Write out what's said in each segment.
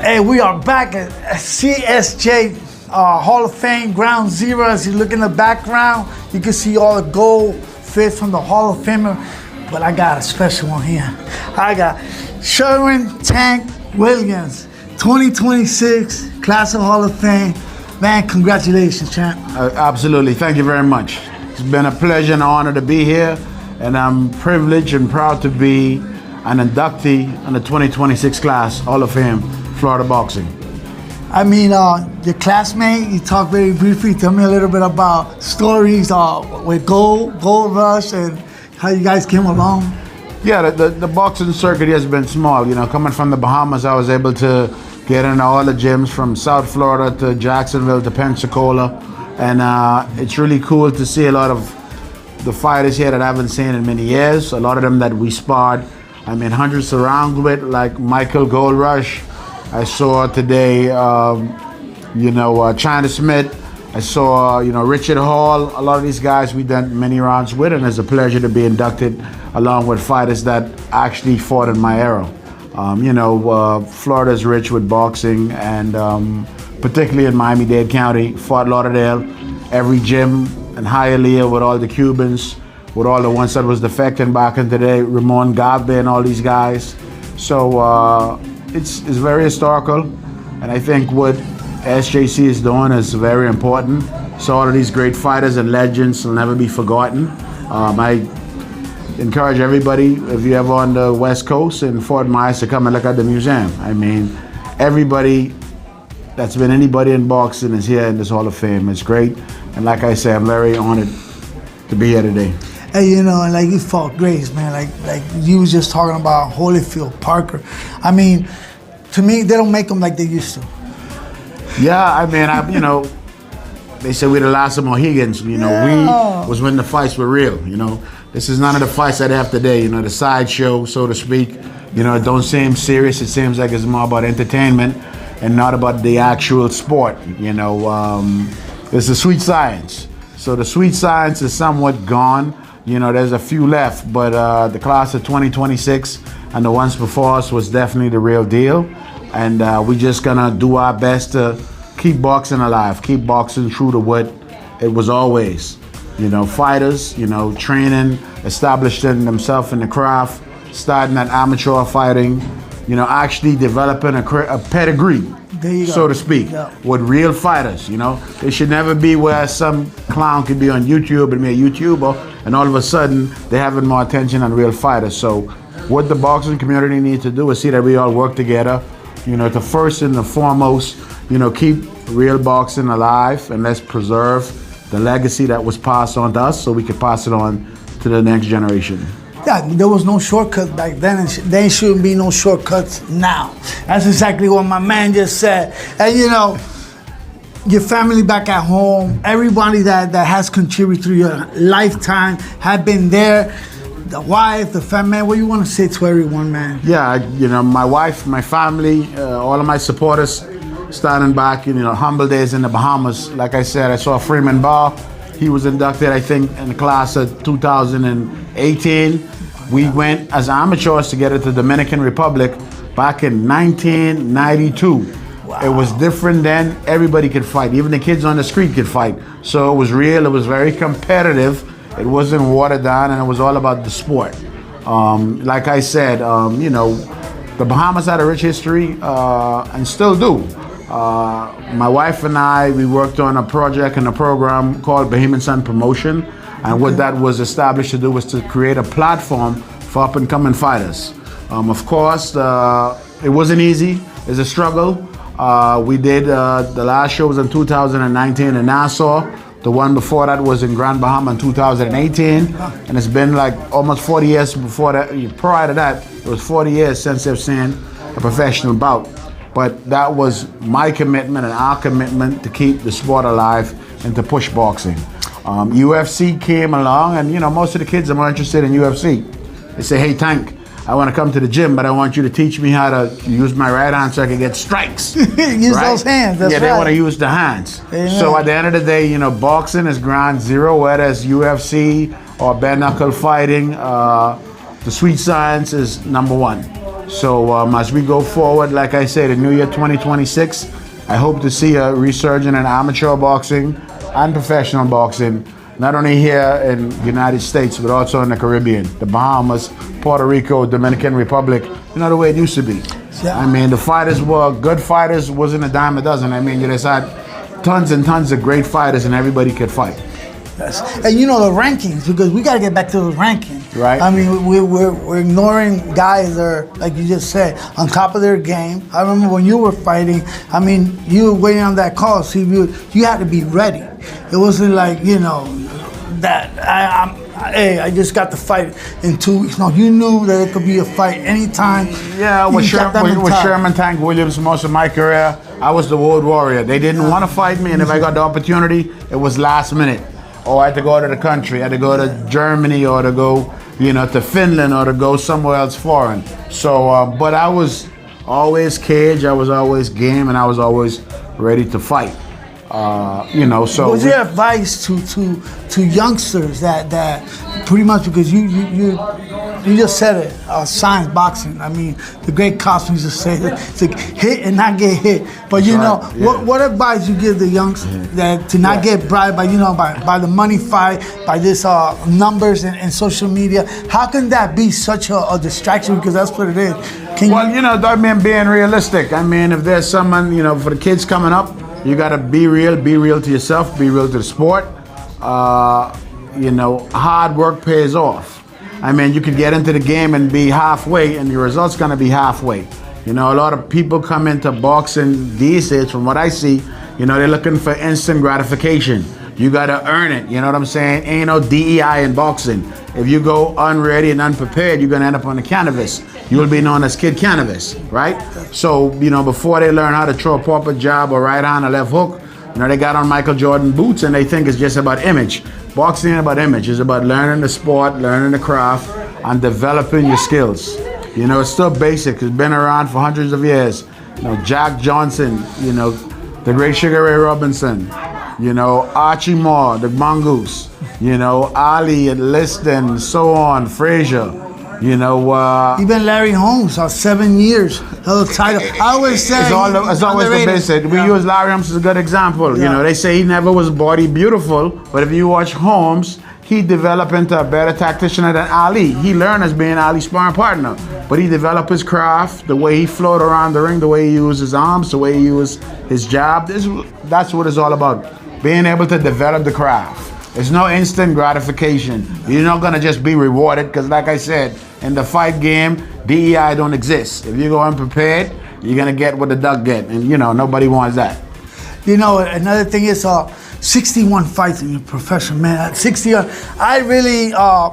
Hey, we are back at CSJ Hall of Fame, Ground Zero. As you look in the background, you can see all the gold fish from the Hall of Famer. But I got a special one here. I got Sherman Tank Williams, 2026 Class of Hall of Fame. Man, congratulations, champ. Absolutely. Thank you very much. It's been a pleasure and an honor to be here, and I'm privileged and proud to be an inductee in the 2026 Class Hall of Fame, Florida Boxing. I mean, your classmate, you talked very briefly. Tell me a little bit about stories with Gold Rush, and how you guys came along. Yeah, the boxing circuit has been small. You know, coming from the Bahamas, I was able to get into all the gyms from South Florida to Jacksonville to Pensacola. And it's really cool to see a lot of the fighters here that I haven't seen in many years. A lot of them that we sparred, I mean, hundreds of rounds with, like Michael Gold Rush. I saw today, China Smith. I saw, Richard Hall. A lot of these guys we done many rounds with, and it's a pleasure to be inducted along with fighters that actually fought in my era. Florida's rich with boxing, and particularly in Miami-Dade County, Fort Lauderdale, every gym in Hialeah with all the Cubans, with all the ones that was defecting back in the day, Ramon Gabe and all these guys. So it's very historical, and I think what SJC is doing is very important. So all of these great fighters and legends will never be forgotten. I encourage everybody, if you're ever on the West Coast in Fort Myers, to come and look at the museum. I mean, everybody that's been anybody in boxing is here in this Hall of Fame. It's great, and like I say, I'm very honored to be here today. Hey, and like you fought Grace, man. Like you was just talking about Holyfield, Parker. I mean, to me, they don't make them like they used to. Yeah, I mean, they said we're the last of Mohegans. We was when the fights were real. This is none of the fights that they have today. The sideshow, so to speak. It don't seem serious. It seems like it's more about entertainment and not about the actual sport. It's the sweet science. So the sweet science is somewhat gone. There's a few left, but the class of 2026 and the ones before us was definitely the real deal. And we're just gonna do our best to keep boxing alive, keep boxing true to what it was always. Fighters, training, establishing themselves in the craft, starting at amateur fighting, actually developing a pedigree, so to speak, with real fighters. It should never be where some clown could be on YouTube and be a YouTuber, and all of a sudden they're having more attention on real fighters. So what the boxing community needs to do is see that we all work together. To first and the foremost, keep real boxing alive, and let's preserve the legacy that was passed on to us so we can pass it on to the next generation. Yeah, there was no shortcut back then, and there shouldn't be no shortcuts now. That's exactly what my man just said. And your family back at home, everybody that has contributed through your lifetime, have been there. The wife, the family, man, what do you want to say to everyone, man? Yeah, my wife, my family, all of my supporters, starting back in humble days in the Bahamas. Like I said, I saw Freeman Barr. He was inducted, I think, in the class of 2018. We went as amateurs to get to the Dominican Republic back in 1992. Wow. It was different then. Everybody could fight. Even the kids on the street could fight. So it was real. It was very competitive. It wasn't watered down, and it was all about the sport. Like I said, the Bahamas had a rich history and still do. My wife and I, we worked on a project and a program called Bahamian Sun Promotion, and what that was established to do was to create a platform for up-and-coming fighters. Of course, it wasn't easy. It's a struggle. We did the last show was in 2019 in Nassau. The one before that was in Grand Bahama in 2018, and it's been like almost 40 years before that. Prior to that, it was 40 years since they've seen a professional bout. But that was my commitment and our commitment to keep the sport alive and to push boxing. UFC came along, and most of the kids are more interested in UFC. They say, "Hey, Tank, I want to come to the gym, but I want you to teach me how to use my right hand so I can get strikes." Use those hands, that's right. They want to use the hands. Amen. So at the end of the day, boxing is ground zero, whether it's UFC or bare knuckle fighting. The sweet science is number one. So as we go forward, like I said, in New Year 2026, I hope to see a resurgence in amateur boxing and professional boxing, not only here in the United States, but also in the Caribbean, the Bahamas, Puerto Rico, Dominican Republic, the way it used to be. Yeah. I mean, the fighters were good fighters, wasn't a dime a dozen. I mean, you just had tons and tons of great fighters and everybody could fight. Yes. And the rankings, because we got to get back to the rankings. Right. I mean, we're ignoring guys that are, like you just said, on top of their game. I remember when you were fighting, I mean, you were waiting on that call, so you had to be ready. It wasn't like, that I just got to fight in 2 weeks. No, you knew that it could be a fight anytime. Yeah, with Sherman Tank Williams, most of my career, I was the road warrior. They didn't want to fight me, and if I got the opportunity, it was last minute. Or I had to go to the country, I had to go to Germany, or to go, to Finland, or to go somewhere else foreign. So, but I was always caged, I was always game, and I was always ready to fight. So what's your advice to youngsters that pretty much, because you just said it, science boxing. I mean, the great cops used to say to hit and not get hit. But what advice you give the youngsters that to not get bribed by the money fight, by this numbers and social media? How can that be such a distraction? Because that's what it is. I mean, being realistic. I mean, if there's someone, for the kids coming up, you gotta be real to yourself, be real to the sport. Hard work pays off. I mean, you could get into the game and be halfway, and your results gonna be halfway. A lot of people come into boxing these days, from what I see, they're looking for instant gratification. You gotta earn it, you know what I'm saying? Ain't no DEI in boxing. If you go unready and unprepared, you're gonna end up on the canvas. You will be known as Kid Canvas, right? So, before they learn how to throw a proper jab or right hand or left hook, they got on Michael Jordan boots and they think it's just about image. Boxing ain't about image, it's about learning the sport, learning the craft, and developing your skills. It's still basic, it's been around for hundreds of years. Jack Johnson, the great Sugar Ray Robinson, Archie Moore, the Mongoose, Ali and Liston, so on, Frazier. Even Larry Holmes, 7 years, held a title. I always say it's always the basic. We use Larry Holmes as a good example. They say he never was body beautiful, but if you watch Holmes, he developed into a better tactician than Ali. He learned as being Ali's sparring partner, but he developed his craft, the way he flowed around the ring, the way he used his arms, the way he used his jab. That's what it's all about, being able to develop the craft. It's no instant gratification. You're not gonna just be rewarded, because like I said, in the fight game, DEI don't exist. If you go unprepared, you're gonna get what the duck get, and nobody wants that. Another thing is 61 fights in your profession, man. 60. I really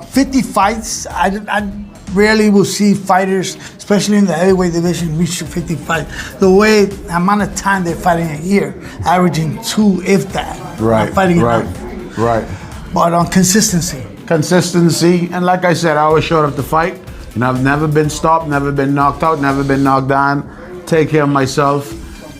50 fights. I rarely will see fighters, especially in the heavyweight division, reach 50 fights. The amount of time they're fighting a year, averaging 2, if that. Right. Fighting Right. But on consistency, and like I said, I always showed up to fight. I've never been stopped, never been knocked out, never been knocked down. Take care of myself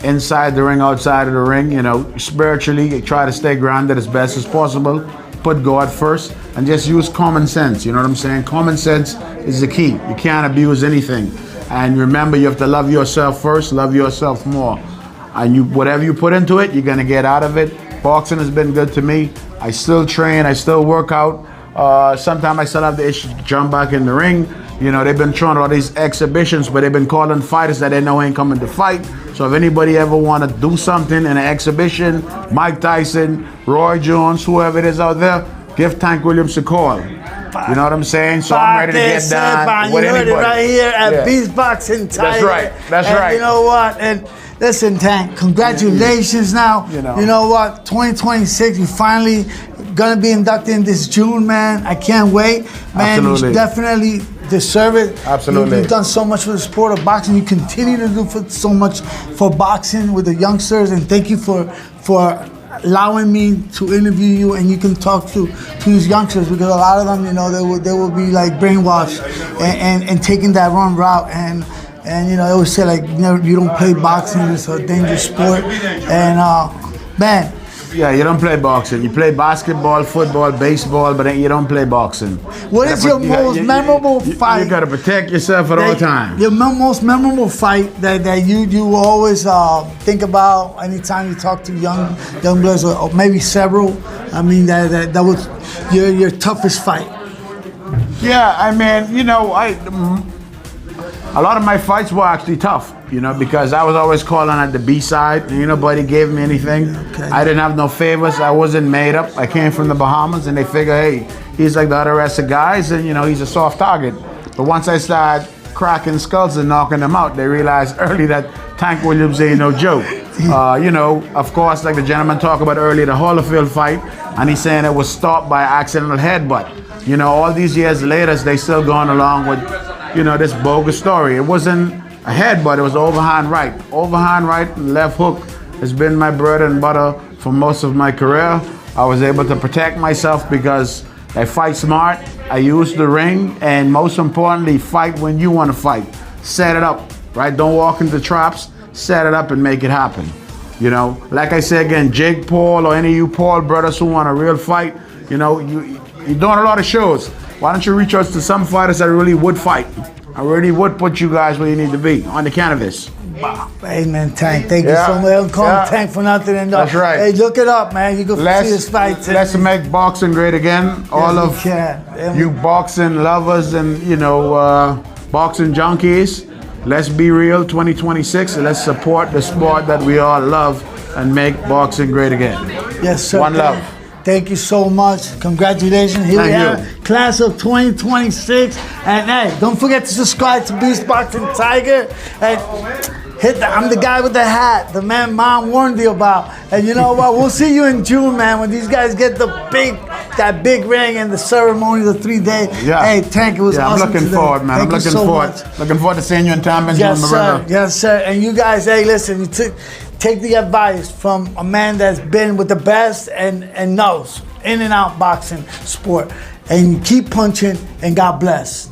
inside the ring, outside of the ring. Spiritually, I try to stay grounded as best as possible. Put God first, and just use common sense. You know what I'm saying? Common sense is the key. You can't abuse anything. And remember, you have to love yourself first, love yourself more. And whatever you put into it, you're gonna get out of it. Boxing has been good to me. I still train, I still work out. Sometimes I still have the issue to jump back in the ring. They've been throwing all these exhibitions, but they've been calling fighters that they know ain't coming to fight. So if anybody ever want to do something in an exhibition, Mike Tyson, Roy Jones, whoever it is out there, give Tank Williams a call. You know what I'm saying? So I'm ready to get down with anybody. You heard it right here at Beast Boxing Tiger. That's right. You know what? And listen, Tank, congratulations now. You know what? 2026, you finally gonna be inducted in this June, man. I can't wait. Man, Absolutely. You definitely deserve it. Absolutely. You've done so much for the sport of boxing. You continue to do so much for boxing with the youngsters, and thank you for allowing me to interview you, and you can talk to these youngsters, because a lot of them, they will be like brainwashed and taking that wrong route, and they always say like, you don't play boxing, it's a dangerous sport, and man, Yeah, you don't play boxing. You play basketball, football, baseball, but you don't play boxing. What is your most memorable fight? You got to protect yourself at all times. Your most memorable fight that you always think about anytime you talk to young bloods, or maybe several. I mean, that was your toughest fight. Yeah, I mean, you know, a lot of my fights were actually tough, you know, because I was always calling at the B side. And nobody gave me anything. Okay. I didn't have no favors. I wasn't made up. I came from the Bahamas, and they figure, hey, he's like the other rest of guys, and he's a soft target. But once I started cracking skulls and knocking them out, they realized early that Tank Williams ain't no joke. Of course, like the gentleman talked about earlier, the Holyfield fight, and he's saying it was stopped by accidental headbutt. All these years later, they still going along with, this bogus story. It wasn't a headbutt, it was overhand right. Overhand right and left hook has been my bread and butter for most of my career. I was able to protect myself because I fight smart, I use the ring, and most importantly, fight when you want to fight. Set it up, right? Don't walk into traps, set it up and make it happen. Like I say again, Jake Paul or any of you Paul brothers who want a real fight, you're doing a lot of shows. Why don't you reach out to some fighters that really would fight? I really would put you guys where you need to be on the canvas. Wow. Amen, Tank. Thank you so much. I don't call him Tank for nothing. That's right. Hey, look it up, man. You can see his fights. Let's make boxing great again. All of you boxing lovers and, boxing junkies, let's be real 2026. Let's support the sport that we all love and make boxing great again. Yes, sir. One love. Thank you so much. Congratulations. Here we are, class of 2026. And hey, don't forget to subscribe to Beast Boxing Tiger. And I'm the guy with the hat, the man Mom warned you about. And you know what? We'll see you in June, man, when these guys get that big ring and the ceremony, the 3-day. Yeah. Hey, Tank, it was awesome. I'm looking forward, man. I'm looking forward. Looking forward to seeing you in town, Benjamin. Yes, sir. Yes, sir. And you guys, hey, listen, take the advice from a man that's been with the best and knows in and out boxing sport. And keep punching, and God bless.